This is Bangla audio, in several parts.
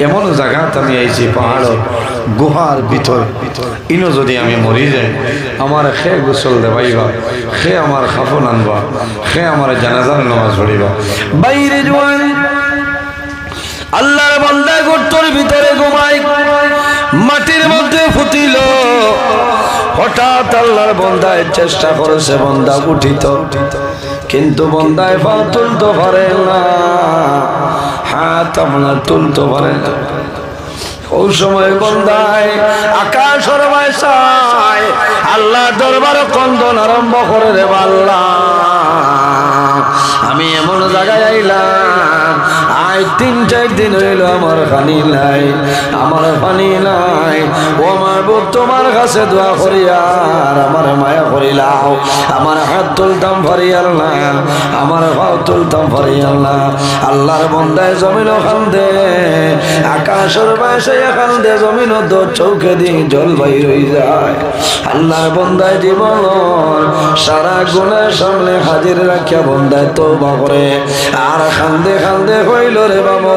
এমন জায়গাত আমি আইছি পাহাড় গুহার ভিতর ইনো যদি আমি মরি যাই আমার খে গোসল দেবাইবা খে আমার খাফন আনবা খে আমার জানাজার নামাজ পড়িবা বাইরে জোয়ান আল্লাহর বান্দা গর্তের ভিতরে ঘুমায় মাটির মধ্যে ফুটিল হঠাৎ আল্লাহর বান্দায় চেষ্টা করেছে বান্দা উঠিত কিন্তু বান্দায় পা তুলতে পারে না হাত আপনার তুলতে পারে না ওই সময় বান্দায় আকাশের ভাষায় আল্লাহ দরবারে ক্রন্দন আরম্ভ করে রে আল্লাহ আমি এমন জায়গায় আইলাম আজ 3-4 দিন হইল আমার পানি নাই ও মাহবুব তোমার কাছে দোয়া করি আর আমার মায়া করিলাও আমার হাত তুলতাম ফরিয়াল না আমার পা তুলতাম ফরিয়াল না আল্লাহর বান্দায় জমিন কান্দে আকাশের পাশে কান্দে জমিন দো চৌকে দিয়ে জল বাইর হয়ে যায় আল্লাহর বান্দায় জীবন সারা গুনাহ সামনে হাজির রাখিয়া বান্দায় তওবা করে আর কান্দে কান্দে হইল রে বাবা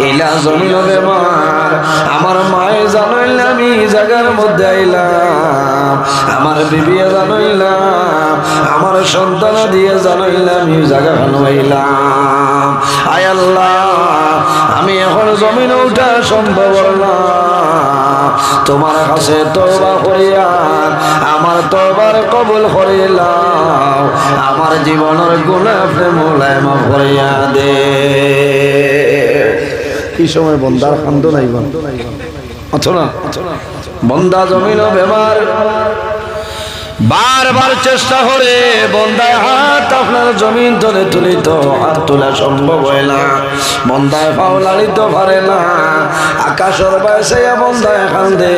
ইলা জমিন বেমার আমার মায়ে জানাইল আমি জায়গার মধ্যে আইলাম আমার বিবি জানাইলাম আমার সন্তান দিয়ে জানাইলাম আমি জায়গা আইলাম আয় আল্লাহ আমি এখন জমিন ওঠা সম্ভব না তোমার কাছে তওবা করিয়া আমার তওবার কবুল করিলাম আমার জীবনের গুনাহ আপনি মোলায় মাফ করিয়া দে কি সময় বন্দার কান্দ নাই অথবা বন্দা জমিন বেমার বারবার চেষ্টা করে বন্দায় হাত আপনার জমিন ধরে তুলিত হাত তোলা সম্ভব হয় না বন্দায় পাও লাড়িতে পারে না আকাশের বাইসে বন্দায় কান্দে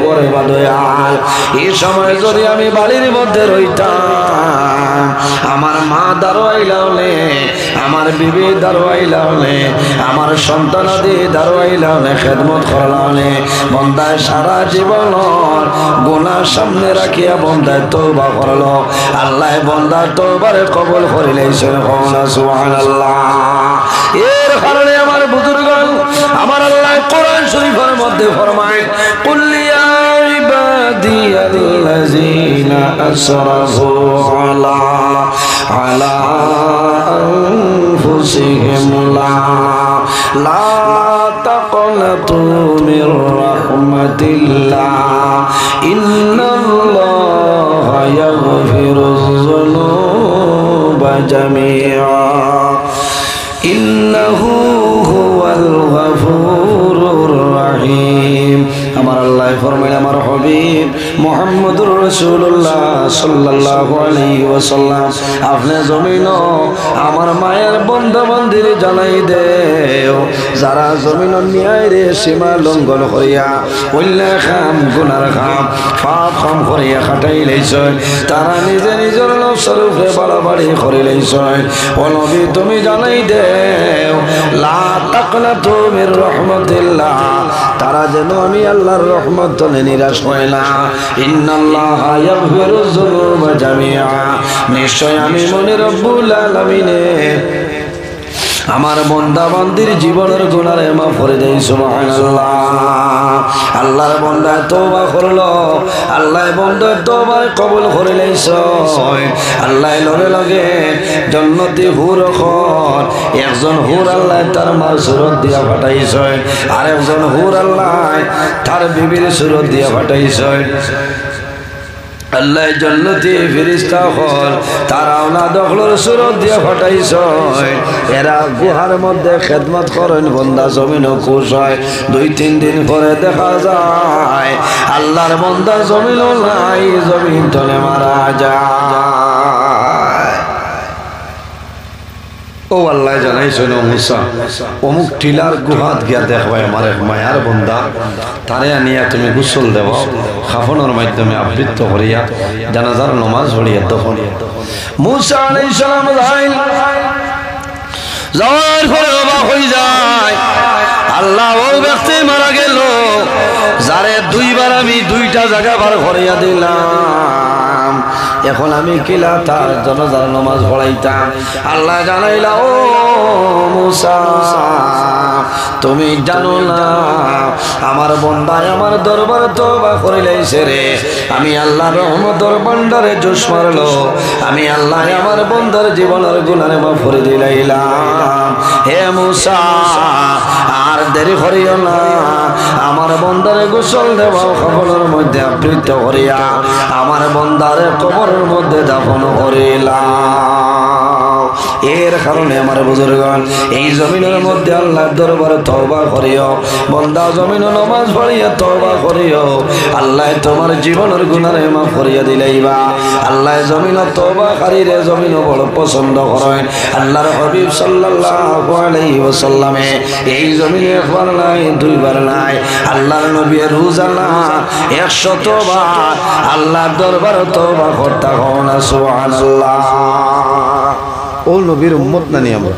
বরে বাদয়াল এই সময় যদি আমি বাড়ির মধ্যে রইতাম আমার মা দাঁড়াইলা হলে আমার বিবি দাঁড়াইলা হলে আমার সন্তানাদি দাঁড়াইলা হলে খেদমত করলা হলে বন্দায় সারা জীবন গুনাহ সামনে রাখিয়া বন্দায় তওবা করলো আল্লাহ বান্দার তওবারে কবুল করিলেন সুবহানাল্লাহ এর কারণে আমার বুজুর্গগণ আমার আল্লাহ কোরআন শরীফের মধ্যে ফরমায় কুল ইয়া ইবাদিয়াল্লাযীনা আসরাফু আলা আনফুসিহিম লা তাকনাতু মির রাহমাতিল্লাহ ইন্নাল্লাহা ইয়াগফিরুয যুনুবা জামিআ ইন্নাহু হুয়াল গফুরুর রহিম আমার আল্লাহ ফরমায় আমার হাবিব মুহাম্মদুর রাসূলুল্লাহ সাল্লাল্লাহু আলাইহি ওয়াসাল্লাম আপনি জমিন আমার মায়ের বন্ধু বান্ধব জানাই দেও যারা জমিন নিয়ায় রে সীমা লঙ্ঘন করিয়া অন্যায় কাম গুনার কাম পাপ কাম করিয়া খাটাই লইছে তারা নিজে নিজের নফসের উপরে বাড়াবাড়ি করে লইছে ও নবী তুমি জানাই দেও লা তাকনাতু মির রাহমাতিল্লাহ তারা যেন আমি আল্লাহর রহমত থেকে নিরাশ হয় না ইন্নাল্লাহা ইয়াগফিরুয যুনুবা জামিআ নিশ্চয় আমি মনে রব্বুল আলামিনের আমার বান্দা বান্দির জীবনের গুনাহে মাফ করে দেই সুবহানাল্লাহ আল্লাহর বান্দা তওবা করলো আল্লাহ বান্দার তওবা কবুল করে লইছে আল্লাহ লগে লগে জান্নাতি হুর খন একজন হুর আল্লাহ তার মার সুরত দিয়া পাঠাইছে আর একজন হুর আল্লাহ তার বিবির সুরত দিয়া পাঠাইছে আল্লাহ জান্নাতি ফেরেশতা হল তারা আওলাদ হলর সুরত দিয়া পাঠাইছে এরা গুহার মধ্যে খেদমত করেন বান্দা জমিন খুশ হয় 2-3 দিন পরে দেখা যায় আল্লাহর বান্দা জমিন নাই জমিন তলে মারা যায় ও আল্লাহ জানাইছেন মুসা অমুক টিলার গুহাত গিয়া দেখবাই আমার এক মায়ার বন্দা তারে আনিয়া তুমি গোসল দেব খাফনের মাধ্যমে আবৃত্ত করিয়া জানাজার নামাজ পড়িয়া দফন মুসা আলাইহিস সালাম যাওয়ার পরে অবাক হয়ে যায় আল্লাহ ও ব্যক্তি মারা গেল যারে দুইবার আমি দুইটা জায়গা পার করিয়া দিলাম এখন আমি কিলা তার জানাজার নামাজ পড়াইতাম। আল্লাহ জানাইলা, ও মুসা তুমি জানো না আমার বন্দায় আমার দরবার তওবা করিলাইছে রে। আমি আল্লাহর রহমতের ভান্ডারে জোশ মারলো, আমি আল্লাহ আমার বন্দার জীবনের গুনাহে মাফ করে দিলাইলাম। হে মুসা আর দেরি করিও না, আমার বন্দারে গোসল দেওয়া কবরের মধ্যে আবৃত করিয়া আমার বন্দারে কবরের মধ্যে দাফন করিলাম। এর কারণে আমার বুজুর্গণ এই জমিনের মধ্যে আল্লাহর দরবারে তওবা করিও, বন্দা জমিনে নামাজ পড়িয়া তওবা করিও, আল্লাহ তোমার জীবনের গুনাহে মাফ করিয়া দিলাইবা। আল্লাহ জমিনে তওবাকারীরে জমিনে বড় পছন্দ করেন। আল্লাহর হাবিব সাল্লাল্লাহু আলাইহি ওয়াসাল্লামে এই জমিনে একবার নাই দুইবার নাই, আল্লাহর নবী রোজানা 100 বার আল্লাহর দরবারে তওবা করতে হন। সুবহানাল্লাহ। ও নবীর উম্মত নানি আমরা,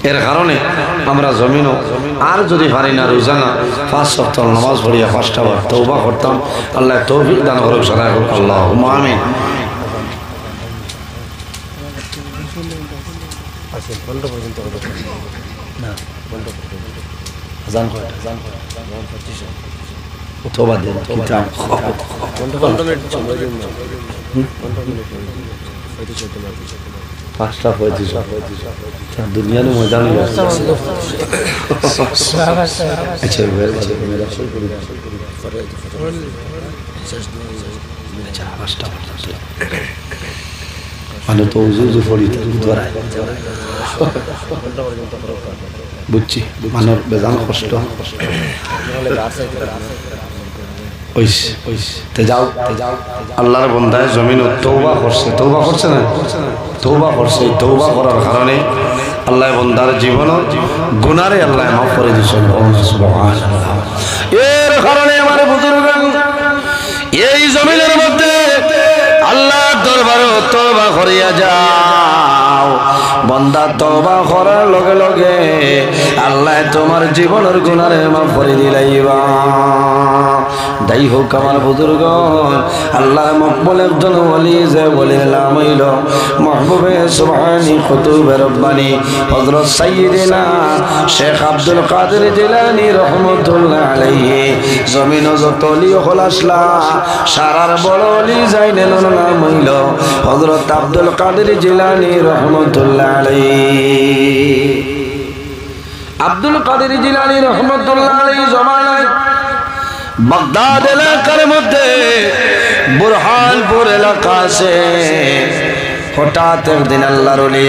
এর কারণে আমরা জমিনও আর যদি পারি না রোজানা 5 ওয়াক্ত নামাজ পড়িয়া 5টা বার তওবা করতাম। আল্লাহ তৌফিক দান করুক, সাদা করুক। আল্লাহুম্মা আমিন। আজান কয়টা? আজান 25 তওবা দেন কিতাব 5:35 দুনিয়ার ময়দান আচ্ছা মেরা শুরু করি। আচ্ছা 5টা মানে তো উজু পড়ি ধরায় বুঝছি, মানব বেজান কষ্ট আল্লাহর বন্দায় জমিন তওবা করছে, তওবা করছে না, তওবা করছে। তওবা করার কারণে আল্লাহ বন্দার জীবন গুনারে আল্লাহ মাফ করে দিয়েছেন। এর কারণে আমার বুজুর্গগণ এই জমিনের মধ্যে আল্লাহর দরবারে তওবা করিয়া যাও। বন্দা তওবা করার লগে লগে আল্লাহ তোমার জীবনের গুনারে মাফ করে দিলাইবা। তাই হোক আমার বুজুর্গগণ, আল্লাহ মকবুল একজন ওলি যে বলে নাম হইল মাহবুবে সুবহানী কুতুবে রব্বানী হযরত সাইয়্যিদিনা শেখ আব্দুল কাদের জিলানী রহমাতুল্লাহ আলাইহি। জমিন যত ওলি হল আসলা সারার বড় ওলি যাইনের নাম হইল হযরত আব্দুল কাদের জিলানী রহমাতুল্লাহ আলাইহি। আব্দুল কাদের জিলানী রহমাতুল্লাহ আলাইহি জমানায় বাগদাদ এলাকার মধ্যে বুরহানপুর এলাকা আছে। হঠাৎ একদিন আল্লাহর ওলি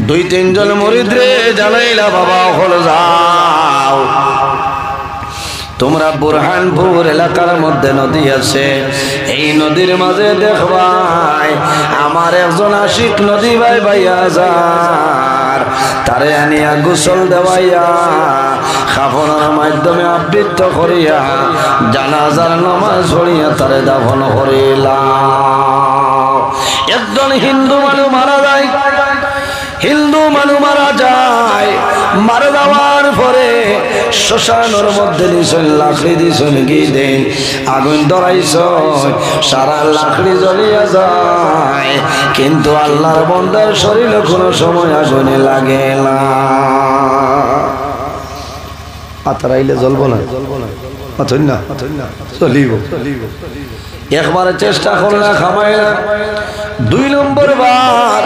2-3 জন মুরিদরে জানাইলা, বাবা হলো যাও তোমরা বুরহানপুর এলাকার মধ্যে নদী আছে, এই নদীর মাঝে দেখবাই আমার একজন আশিক নদী ভাই ভাইয়া যার, তারে আনিয়া গোসল দেওয়াইয়া কাফনের মাধ্যমে আবৃত করিয়া জানাজার নামাজ পড়িয়া তারে দাফন করিলাম। একজন হিন্দু মানুষ মারা যায়, হিন্দু মানুষ মারা যায়, মারা যাওয়ার পরে শ্মশানের মধ্যে দিছেন লাকড়ি দিছেন কি দেন আগুন ধরাইছ, সারা লাকড়ি জ্বলিয়া যায়, কিন্তু আল্লাহর বান্দার শরীরে কোনো সময় আগুনে লাগে না। আতরাইলে জ্বলবো না, চলিব। একবার চেষ্টা করলে খামাই না, 2 নম্বর বার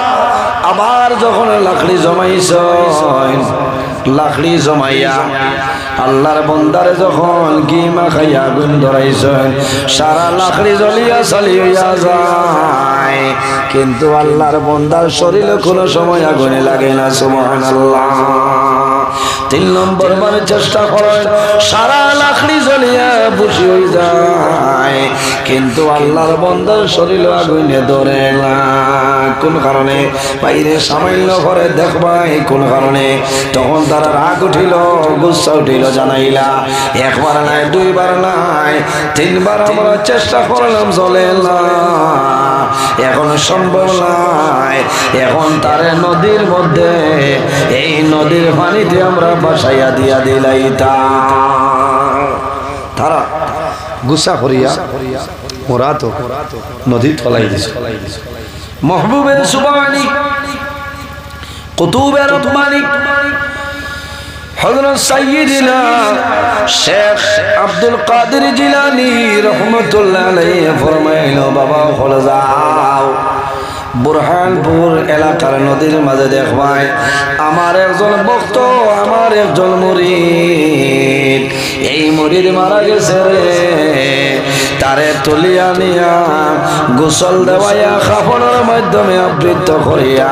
আবার যখন লাকড়ি জমাইছ, লাকড়ি জমাইয়া আল্লাহর বন্দারে যখন ঘি মাখাইয়া আগুন ধরাইছেন, সারা লাকড়ি জ্বলিয়া চালিয়া যায়, কিন্তু আল্লাহর বন্দার শরীরে কোনো সময় আগুনে লাগে না। সুবহানাল্লাহ। 3 নম্বর বারে চেষ্টা করেন, সারা লাকড়ি জ্বলিয়া বুঝি হয়ে যায়, কিন্তু আল্লাহর বন্দার শরীরে আগুনে ধরে না। কোন কারণে? বাইরে সামান্য করে দেখবাই কোন কারণে? তখন তারা রাগ উঠিল, গুসা উঠিল, জানাইলা। একবার নাই, 2 বার নাই, 3 বার আমরা চেষ্টা করলাম, চলে না, এখন সম্ভব নাই। এখন তারে নদীর মধ্যে, এই নদীর পানিতে আমরা বাসাইয়া দিয়া দিলাইতাম। তারা গুসা করিয়া মোরা তো নদী ফলাই দিছে महबूबे सुबानी कुतुबे रब्बानी हज़रत सय्यदना शेख अब्दुल कादिर जिलानी रहमतुल्लाह अलैहि फरमाइलो बाबा हल जाओ बुरहानपुर एलाकार नदीर माঝে देखबाय आमार एकजन भक्त आमार एकजन मुरीद এই মুরিদ মারা গেছে রে তারে তুলিয়া নিয়া গোসল দেওয়াইয়া কাফনের মাধ্যমে আবৃত করিয়া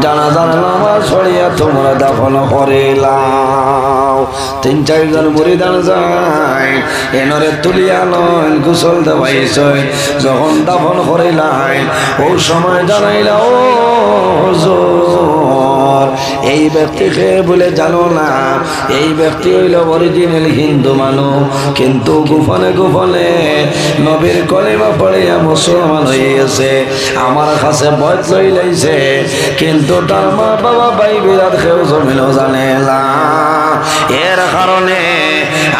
জানাজার নামাজ পড়িয়া তোমরা দাফন করিলাও 3-4 জন মুরিদান যায় এনরে তুলিয়া লন গোসল দেওয়াইছে যখন দাফন করিলাই ওই সময় জানাইলা ও হুজুর এই ব্যক্তিকে বলে জানো না এই ব্যক্তি হইল অরিজিনাল হিন্দু মানুষ কিন্তু গোপনে গোপনে নবীর কলিমা পড়িয়া মুসলমান হয়ে গেছে আমার কাছে ভয় লই লাইছে কিন্তু তার মা বাবা ভাই বিরাট কেউ জমিনও জানে না এর কারণে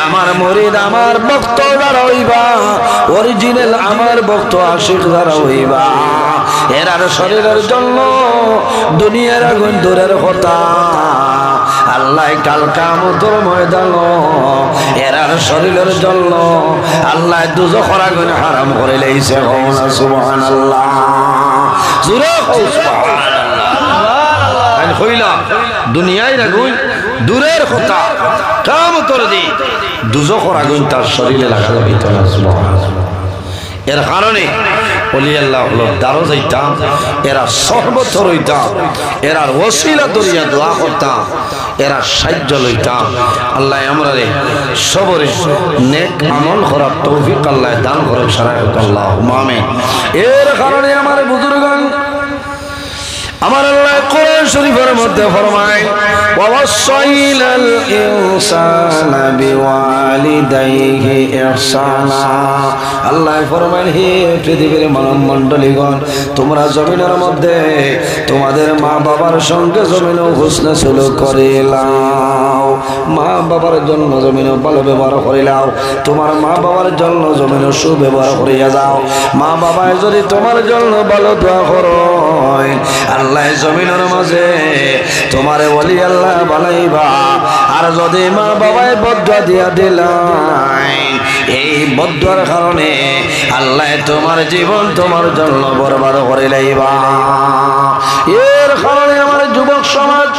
আমার মুরিদ আমার ভক্ত যারা হইবা অরিজিনাল আমার ভক্ত আশিক যারা হইবা এরার শরীরের জন্য দুনিয়ার আগুন দূরের কথা আল্লাহ কাল কিয়ামতের ময়দান এরার শরীরের জন্য আল্লাহ দুজখের আগুন হারাম করে লাইছে সুবহানাল্লাহ জোরে সুবহানাল্লাহ আইন কইলা দুনিয়ার আগুন দূরের কথা কিয়ামতের দিন দুজখের আগুন তার শরীরে লাগা যাবে সুবহানাল্লাহ এর কারণে ওলি আল্লাহ হলো দারো যাইতাম এরা সহবত রইতাম এরার ওসিলা দরিয়া দোয়া করতাম এরা সাহায্য লইতাম আল্লাহ আমরারে সবরে নেক আমল করার তৌফিক আল্লাহ দান করে সারা আল্লাহুম্মা আমিন এর কারণে আমার বুজুর্গগণ আমার আল্লাহ কোরআন শরীফের মধ্যে ফরমায় ওয়াসাইলাল ইনসানা বিওয়ালিদাইহি ইহসানা আল্লাহ ফরমায় হে পৃথিবীর মানব মণ্ডলীগণ তোমরা জমিনের মধ্যে তোমাদের মা বাবার সঙ্গে জমিনে হুসনে সুলুক করিলাও মা বাবার জন্য জমিনে ভালো ব্যবহার করিলাও তোমার মা বাবার জন্য জমিনে সুব্যবহার করিয়া যাও মা বাবায় যদি তোমার জন্য ভালো দোয়া করো আল্লাহ জমিনের মাঝে তোমারে ওলি আল্লাহ বানাইবা আর যদি মা বাবায় বদদুয়া দিয়া দিলাই এই বদদুয়ার কারণে আল্লাহ তোমার জীবন তোমার জন্য বরবাদ করে লাইবা এর কারণে আমার যুবক সমাজ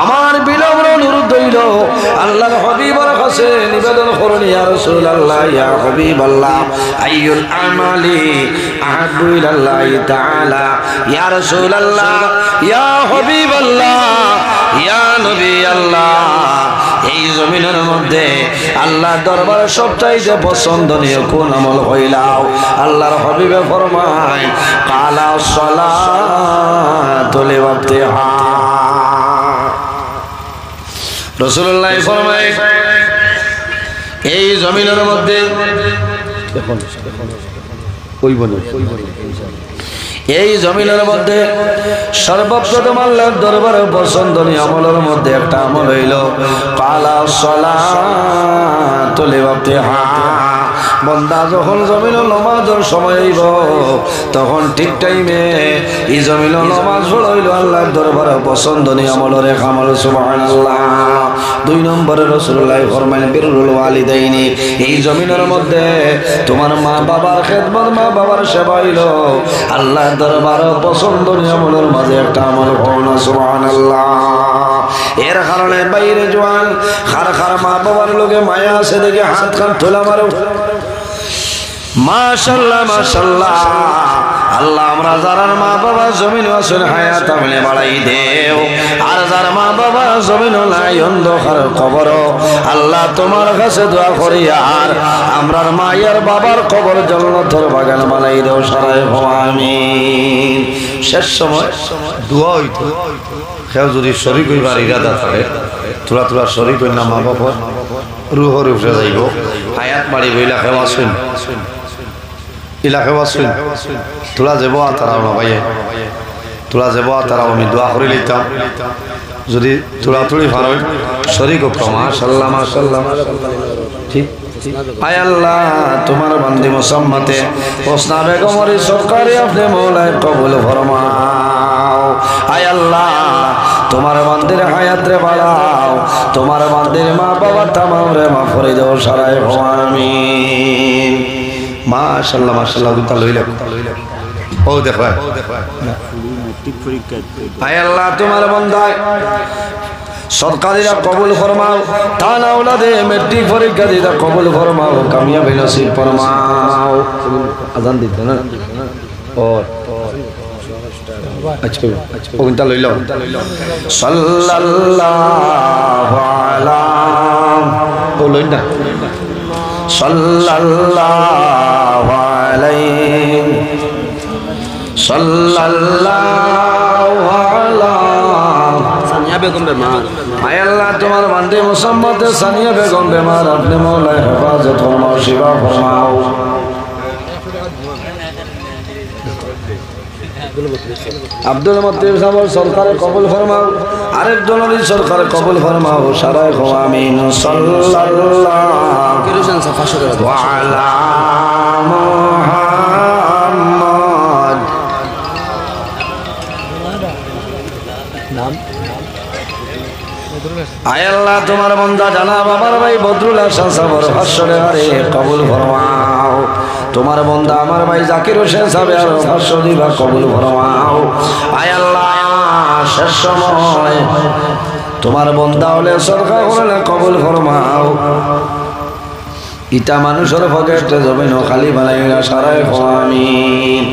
আমার বিলম্ব অনুরোধ হইল আল্লাহর হাবিবের কাছে নিবেদন করুন ইয়া রাসূলুল্লাহ ইয়া হাবিবাল্লাহ আইয়ুল আমালি আহাব্বু ইলাল্লাহি তাআলা ইয়া রাসূলুল্লাহ ইয়া হাবিবাল্লাহ ইয়া নবী আল্লাহ এই জমিনের মধ্যে আল্লাহ দরবারে সবচাইতে পছন্দনীয় কোন আমল হইলাও আল্লাহর হাবিবে ফরমায় কালা সালাতু লিওয়াক্তিহা রাসূলুল্লাহ ফরমায় এই জমিনের মধ্যে এই জমিনের মধ্যে সর্বপ্রথম আল্লাহর দরবারে পছন্দনীয় আমলের মধ্যে একটা আমল হইল কালা সালাতু লিওয়াক্তিহা বন্দা যখন জমিনে নামাজের সময় হইব তখন ঠিক টাইমে এই জমিনে নামাজ পড়াইল আল্লাহর দরবারে পছন্দনীয় আমলের এক আমল সুবহানাল্লাহ 2 নম্বরে রাসূলুল্লাহ ফরমালেন বিররুল ওয়ালিদাইনি এই জমিনের মধ্যে তোমার মা বাবার খেদমত মা বাবার সেবা হইল আল্লাহর দরবারে পছন্দনীয় আমলের মাঝে একটা আমল হলো সুবহানাল্লাহ এর কারণে বাইরে জওয়ান খার খার মা বাবার লগে মায়া আছে দেখে হাত কান তোলা মারো মাশাআল্লাহ মাশাআল্লাহ আল্লাহ আমরা যারা মা বাবা জমিনে আছেন হায়াত আমলে বাড়াই দেও আর যারা মা বাবা জমিনে নাই অন্ধকার কবর আল্লাহ তোমার কাছে দোয়া করি আর আমরার মায়ের বাবার কবর জান্নাতের বাগান বানাই দাও সারাই আমিন শেষ সময় দোয়া হইতো কেউ যদি শরীক হইবার ইরাদা থাকে তোরা তোরা শরীক হই না মা বাবার রুহর উপরে যাইব হায়াত বাড়ি বইলা কেউ আসুন ইলাকে আসুন তোরা যাব তারা ভাইয়ে তোরা যাব তারা আমি দোয়া করে লইতাম যদি তুড়াতুড়ি ভালো শরীক মাশাআল্লাহ মাশাআল্লাহ ঠিক আয় আল্লাহ তোমার বান্দি মুসাম্মাতে হোসনা বেগমের সরকারি আপনি মওলায় কবুল ফরমাও আয় আল্লাহ তোমার বান্দির হায়াতে বাড়াও তোমার বান্দির মা বাবা তামামরে মাফ করে দাও সারাই আমিন মাশাআল্লাহ মাশাআল্লাহ দুটা লইলা ও দেখো আয় আল্লাহ তোমার বান্দায় সরকারিরা কবুল ফরমাও তা না ওলাদে মেট্রিক পরীক্ষা দিতে কবুল ফরমাও কামিয়াবি নসিব ফরমাও আজান দিতে না ও আচ্ছা ওটা লইল সাল্লাল্লাহু আলা ও লইন না সাল্লাল্লাহু আলাইহি সাল্লাল্লাহু আলা সানিয়া বেগম বেমার আয় আল্লাহ তোমার বান্দে মুসাম্মতে সানিয়া বেগম বেমার আপনি মওলায় হেফাজত ফরমাও শিফা ফরমাও আব্দুল মুত্তালিব সাহেব সরকারে কবুল ফরমাও আরেক জনরি সরকারে কবুল ফরমাও সারাই আমিন সাল্লাল্লাহু আলা মুহাম্মদ নাম আয় আল্লাহ তোমার বান্দা জানাব আমার ভাই বদরুল হাসান সাহেবের ভাষ্যরে আরে কবুল ফরমাও তোমার বান্দা আমার ভাই জাকির হোসেন সাহেবের ভাষ্য দিবা কবুল ফরমাও আয় আল্লাহ শেষ সময় তোমার বান্দা হলে সরকার হলে কবুল ফরমাও ইটা মানুষের পকেটে জমিন খালি বানাইলা সারাই আমিন।